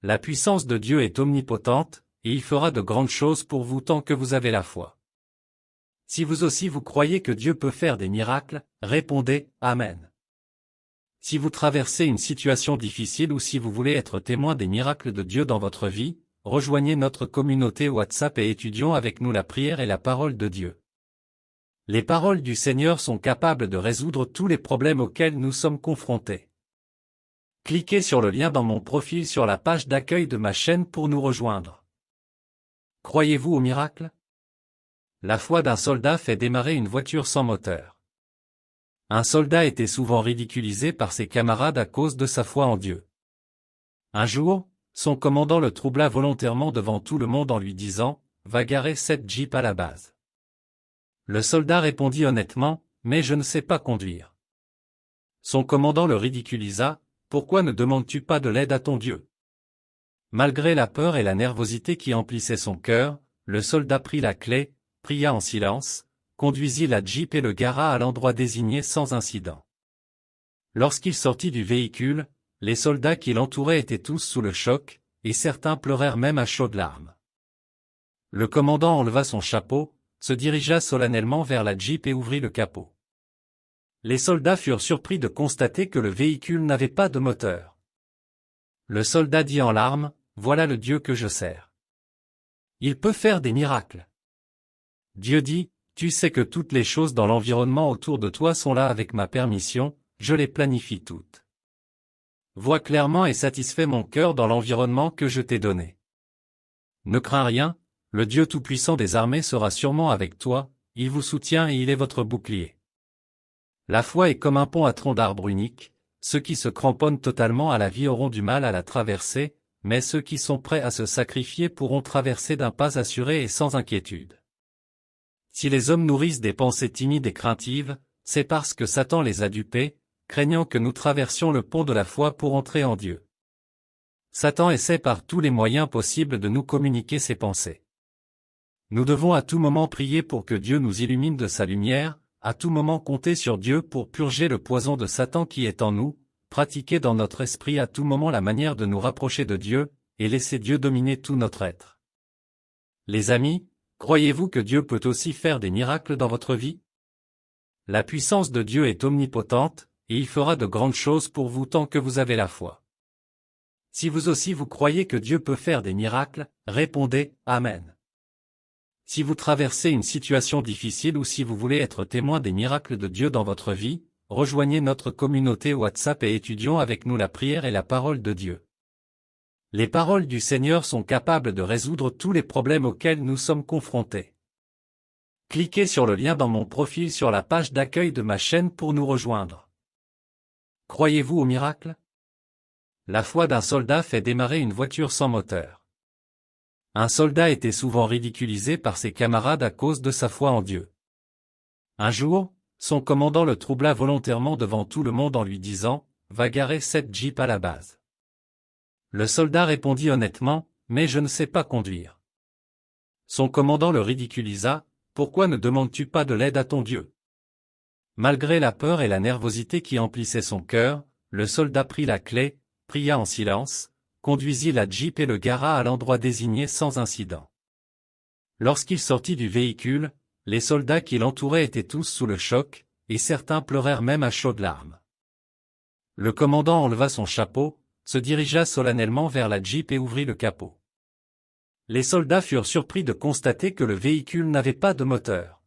La puissance de Dieu est omnipotente, et il fera de grandes choses pour vous tant que vous avez la foi. Si vous aussi vous croyez que Dieu peut faire des miracles, répondez « Amen ». Si vous traversez une situation difficile ou si vous voulez être témoin des miracles de Dieu dans votre vie, rejoignez notre communauté WhatsApp et étudions avec nous la prière et la parole de Dieu. Les paroles du Seigneur sont capables de résoudre tous les problèmes auxquels nous sommes confrontés. Cliquez sur le lien dans mon profil sur la page d'accueil de ma chaîne pour nous rejoindre. Croyez-vous au miracle? La foi d'un soldat fait démarrer une voiture sans moteur. Un soldat était souvent ridiculisé par ses camarades à cause de sa foi en Dieu. Un jour, son commandant le troubla volontairement devant tout le monde en lui disant « Va garer cette Jeep à la base ». Le soldat répondit honnêtement « Mais je ne sais pas conduire ». Son commandant le ridiculisa « Pourquoi ne demandes-tu pas de l'aide à ton Dieu ?» Malgré la peur et la nervosité qui emplissaient son cœur, le soldat prit la clé, pria en silence, conduisit la Jeep et le gara à l'endroit désigné sans incident. Lorsqu'il sortit du véhicule, les soldats qui l'entouraient étaient tous sous le choc, et certains pleurèrent même à chaudes larmes. Le commandant enleva son chapeau, se dirigea solennellement vers la Jeep et ouvrit le capot. Les soldats furent surpris de constater que le véhicule n'avait pas de moteur. Le soldat dit en larmes, « Voilà le Dieu que je sers. Il peut faire des miracles. » Dieu dit, « Tu sais que toutes les choses dans l'environnement autour de toi sont là avec ma permission, je les planifie toutes. Vois clairement et satisfais mon cœur dans l'environnement que je t'ai donné. Ne crains rien, le Dieu Tout-Puissant des armées sera sûrement avec toi, il vous soutient et il est votre bouclier. » La foi est comme un pont à tronc d'arbre unique, ceux qui se cramponnent totalement à la vie auront du mal à la traverser, mais ceux qui sont prêts à se sacrifier pourront traverser d'un pas assuré et sans inquiétude. Si les hommes nourrissent des pensées timides et craintives, c'est parce que Satan les a dupés, craignant que nous traversions le pont de la foi pour entrer en Dieu. Satan essaie par tous les moyens possibles de nous communiquer ses pensées. Nous devons à tout moment prier pour que Dieu nous illumine de sa lumière, à tout moment compter sur Dieu pour purger le poison de Satan qui est en nous, pratiquer dans notre esprit à tout moment la manière de nous rapprocher de Dieu, et laisser Dieu dominer tout notre être. Les amis, croyez-vous que Dieu peut aussi faire des miracles dans votre vie? La puissance de Dieu est omnipotente, et il fera de grandes choses pour vous tant que vous avez la foi. Si vous aussi vous croyez que Dieu peut faire des miracles, répondez « Amen ». Si vous traversez une situation difficile ou si vous voulez être témoin des miracles de Dieu dans votre vie, rejoignez notre communauté WhatsApp et étudions avec nous la prière et la parole de Dieu. Les paroles du Seigneur sont capables de résoudre tous les problèmes auxquels nous sommes confrontés. Cliquez sur le lien dans mon profil sur la page d'accueil de ma chaîne pour nous rejoindre. Croyez-vous au miracle? La foi d'un soldat fait démarrer une voiture sans moteur. Un soldat était souvent ridiculisé par ses camarades à cause de sa foi en Dieu. Un jour, son commandant le troubla volontairement devant tout le monde en lui disant « Va garer cette Jeep à la base ». Le soldat répondit honnêtement « Mais je ne sais pas conduire ». Son commandant le ridiculisa « Pourquoi ne demandes-tu pas de l'aide à ton Dieu ?» Malgré la peur et la nervosité qui emplissaient son cœur, le soldat prit la clé, pria en silence, conduisit la Jeep et le gara à l'endroit désigné sans incident. Lorsqu'il sortit du véhicule, les soldats qui l'entouraient étaient tous sous le choc, et certains pleurèrent même à chaudes larmes. Le commandant enleva son chapeau, se dirigea solennellement vers la Jeep et ouvrit le capot. Les soldats furent surpris de constater que le véhicule n'avait pas de moteur.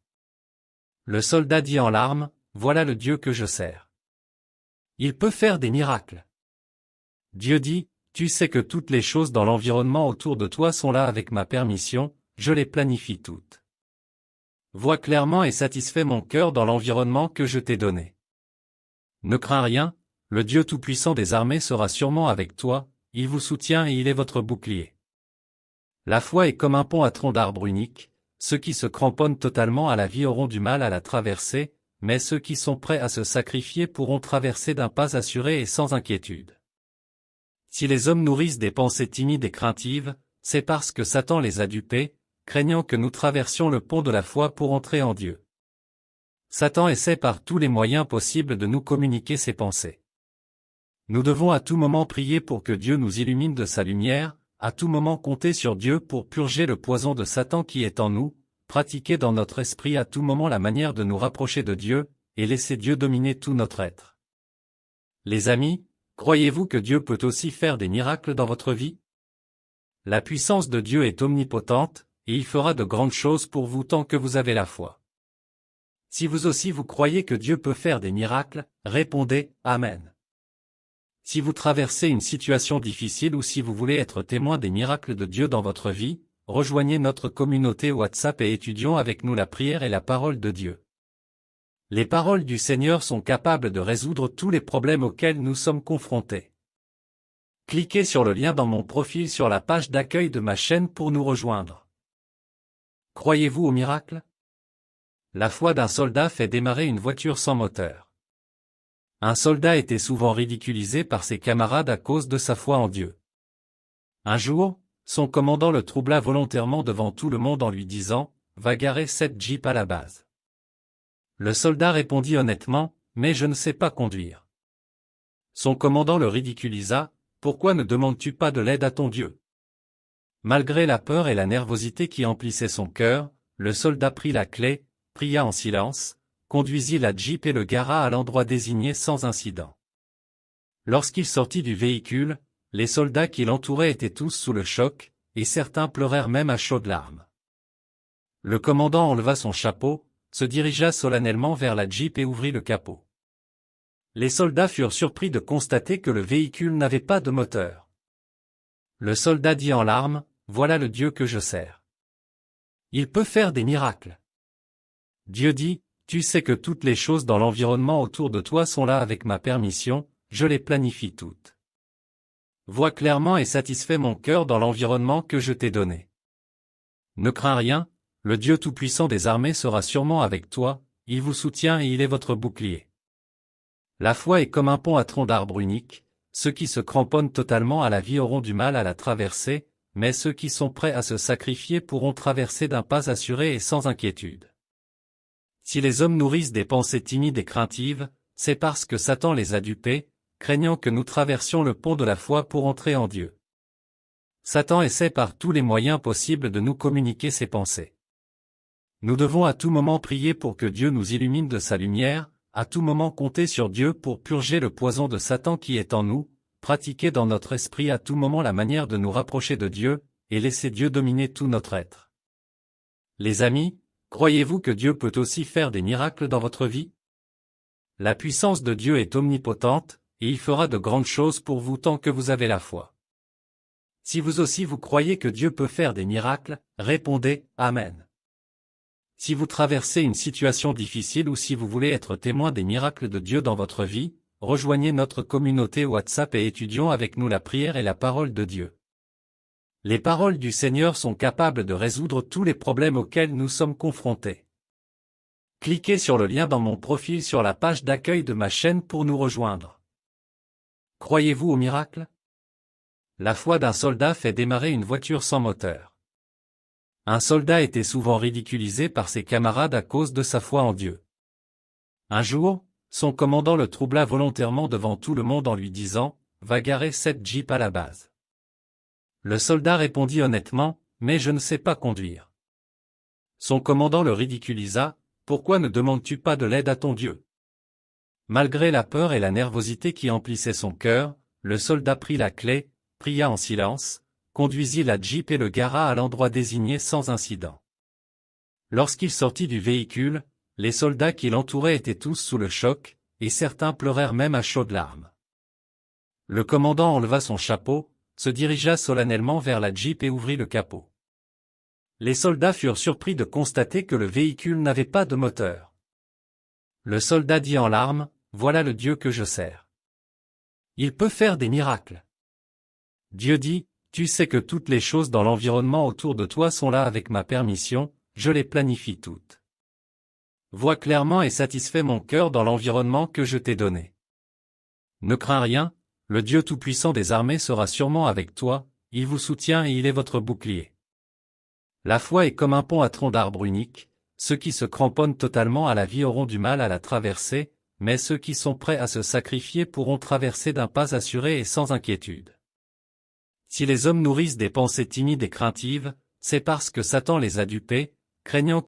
Le soldat dit en larmes, « Voilà le Dieu que je sers. Il peut faire des miracles. » Dieu dit, « Tu sais que toutes les choses dans l'environnement autour de toi sont là avec ma permission, je les planifie toutes. Vois clairement et satisfais mon cœur dans l'environnement que je t'ai donné. Ne crains rien, le Dieu Tout-Puissant des armées sera sûrement avec toi, il vous soutient et il est votre bouclier. » La foi est comme un pont à tronc d'arbre unique, ceux qui se cramponnent totalement à la vie auront du mal à la traverser, mais ceux qui sont prêts à se sacrifier pourront traverser d'un pas assuré et sans inquiétude. Si les hommes nourrissent des pensées timides et craintives, c'est parce que Satan les a dupés, craignant que nous traversions le pont de la foi pour entrer en Dieu. Satan essaie par tous les moyens possibles de nous communiquer ses pensées. Nous devons à tout moment prier pour que Dieu nous illumine de sa lumière, à tout moment compter sur Dieu pour purger le poison de Satan qui est en nous, pratiquer dans notre esprit à tout moment la manière de nous rapprocher de Dieu, et laisser Dieu dominer tout notre être. Les amis, croyez-vous que Dieu peut aussi faire des miracles dans votre vie? La puissance de Dieu est omnipotente, et il fera de grandes choses pour vous tant que vous avez la foi. Si vous aussi vous croyez que Dieu peut faire des miracles, répondez « Amen ». Si vous traversez une situation difficile ou si vous voulez être témoin des miracles de Dieu dans votre vie, rejoignez notre communauté WhatsApp et étudions avec nous la prière et la parole de Dieu. Les paroles du Seigneur sont capables de résoudre tous les problèmes auxquels nous sommes confrontés. Cliquez sur le lien dans mon profil sur la page d'accueil de ma chaîne pour nous rejoindre. Croyez-vous aux miracles? La foi d'un soldat fait démarrer une voiture sans moteur. Un soldat était souvent ridiculisé par ses camarades à cause de sa foi en Dieu. Un jour, son commandant le troubla volontairement devant tout le monde en lui disant « Va garer cette Jeep à la base ». Le soldat répondit honnêtement « Mais je ne sais pas conduire ». Son commandant le ridiculisa « Pourquoi ne demandes-tu pas de l'aide à ton Dieu ?» Malgré la peur et la nervosité qui emplissaient son cœur, le soldat prit la clé, pria en silence, conduisit la Jeep et le gara à l'endroit désigné sans incident. Lorsqu'il sortit du véhicule, les soldats qui l'entouraient étaient tous sous le choc, et certains pleurèrent même à chaudes larmes. Le commandant enleva son chapeau, se dirigea solennellement vers la Jeep et ouvrit le capot. Les soldats furent surpris de constater que le véhicule n'avait pas de moteur. Le soldat dit en larmes, « Voilà le Dieu que je sers. Il peut faire des miracles. » Dieu dit, « Tu sais que toutes les choses dans l'environnement autour de toi sont là avec ma permission, je les planifie toutes. Vois clairement et satisfais mon cœur dans l'environnement que je t'ai donné. Ne crains rien, le Dieu Tout-Puissant des armées sera sûrement avec toi, il vous soutient et il est votre bouclier. » La foi est comme un pont à tronc d'arbre unique, ceux qui se cramponnent totalement à la vie auront du mal à la traverser, mais ceux qui sont prêts à se sacrifier pourront traverser d'un pas assuré et sans inquiétude. Si les hommes nourrissent des pensées timides et craintives, c'est parce que Satan les a dupés, craignant que nous traversions le pont de la foi pour entrer en Dieu. Satan essaie par tous les moyens possibles de nous communiquer ses pensées. Nous devons à tout moment prier pour que Dieu nous illumine de sa lumière, à tout moment compter sur Dieu pour purger le poison de Satan qui est en nous, pratiquer dans notre esprit à tout moment la manière de nous rapprocher de Dieu, et laisser Dieu dominer tout notre être. Les amis, croyez-vous que Dieu peut aussi faire des miracles dans votre vie? La puissance de Dieu est omnipotente, et il fera de grandes choses pour vous tant que vous avez la foi. Si vous aussi vous croyez que Dieu peut faire des miracles, répondez « Amen ». Si vous traversez une situation difficile ou si vous voulez être témoin des miracles de Dieu dans votre vie, rejoignez notre communauté WhatsApp et étudions avec nous la prière et la parole de Dieu. Les paroles du Seigneur sont capables de résoudre tous les problèmes auxquels nous sommes confrontés. Cliquez sur le lien dans mon profil sur la page d'accueil de ma chaîne pour nous rejoindre. Croyez-vous aux miracles? La foi d'un soldat fait démarrer une voiture sans moteur. Un soldat était souvent ridiculisé par ses camarades à cause de sa foi en Dieu. Un jour, son commandant le troubla volontairement devant tout le monde en lui disant « Va garer cette Jeep à la base ». Le soldat répondit honnêtement « Mais je ne sais pas conduire ». Son commandant le ridiculisa « Pourquoi ne demandes-tu pas de l'aide à ton Dieu ?» Malgré la peur et la nervosité qui emplissaient son cœur, le soldat prit la clé, pria en silence, conduisit la Jeep et le gara à l'endroit désigné sans incident. Lorsqu'il sortit du véhicule, les soldats qui l'entouraient étaient tous sous le choc, et certains pleurèrent même à chaudes larmes. Le commandant enleva son chapeau, se dirigea solennellement vers la Jeep et ouvrit le capot. Les soldats furent surpris de constater que le véhicule n'avait pas de moteur. Le soldat dit en larmes, « Voilà le Dieu que je sers. Il peut faire des miracles. » Dieu dit, « Tu sais que toutes les choses dans l'environnement autour de toi sont là avec ma permission, je les planifie toutes. Vois clairement et satisfais mon cœur dans l'environnement que je t'ai donné. Ne crains rien, le Dieu Tout-Puissant des armées sera sûrement avec toi, il vous soutient et il est votre bouclier. » La foi est comme un pont à tronc d'arbre unique, ceux qui se cramponnent totalement à la vie auront du mal à la traverser, mais ceux qui sont prêts à se sacrifier pourront traverser d'un pas assuré et sans inquiétude. Si les hommes nourrissent des pensées timides et craintives, c'est parce que Satan les a dupés, craignant